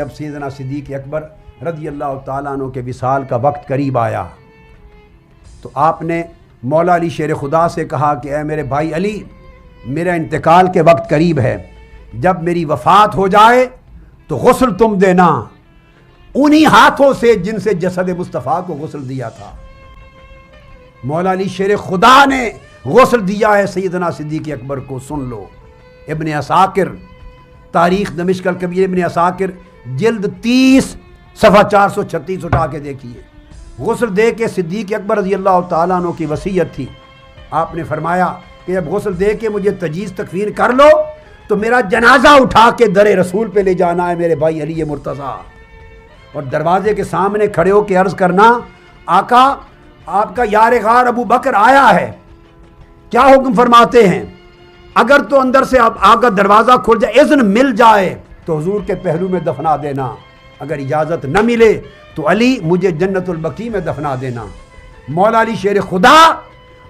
جب سیدنا صدیق اکبر رضی اللہ تعالیٰ عنہ کے وصال کا وقت قریب آیا تو آپ نے مولا علی شیر خدا سے کہا کہ اے میرے بھائی علی، میرا انتقال کے وقت قریب ہے، جب میری وفات ہو جائے تو غسل تم دینا انہی ہاتھوں سے جن سے جسد مصطفیٰ کو غسل دیا تھا۔ مولا علی شیر خدا نے غسل دیا ہے سیدنا صدیق اکبر کو، سن لو۔ ابن عساکر تاریخ دمشق الکبیر، ابن عساکر جلد 30 صفحہ 436 اٹھا کے دیکھیے۔ غسل دے کے صدیق اکبر رضی اللہ تعالیٰ عنہ کی وصیت تھی، آپ نے فرمایا کہ جب غسل دے کے مجھے تجہیز تکفین کر لو تو میرا جنازہ اٹھا کے در رسول پہ لے جانا ہے میرے بھائی علی مرتضیٰ، اور دروازے کے سامنے کھڑے ہو کے عرض کرنا آقا آپ کا یار غار ابو بکر آیا ہے، کیا حکم فرماتے ہیں؟ اگر تو اندر سے آقا دروازہ کھل جائے، اذن مل جائے تو حضور کے پہلو میں دفنا دینا، اگر اجازت نہ ملے تو علی مجھے جنت البقیع میں دفنا دینا۔ مولا علی شیر خدا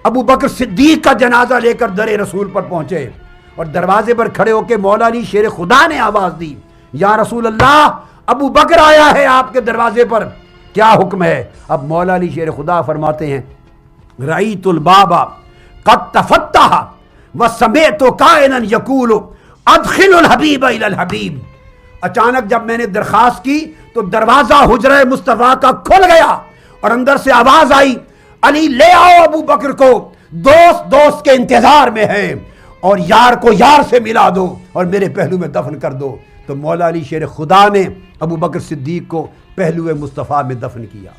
ابو بکر صدیق کا جنازہ لے کر در رسول پر پہنچے اور دروازے پر کھڑے ہو کے مولا علی شیر خدا نے آواز دی، یا رسول اللہ ابو بکر آیا ہے آپ کے دروازے پر، کیا حکم ہے؟ اب مولا علی شیر خدا فرماتے ہیں رأیت الباب قد تفتح وسمعت قائلا یقول ادخل الحبیب الی الحبیب۔ اچانک جب میں نے درخواست کی تو دروازہ حجرہ مصطفیٰ کا کھل گیا اور اندر سے آواز آئی علی لے آؤ ابو بکر کو، دوست کے انتظار میں ہے، اور یار کو یار سے ملا دو اور میرے پہلو میں دفن کر دو۔ تو مولا علی شیر خدا نے ابو بکر صدیق کو پہلو مصطفیٰ میں دفن کیا۔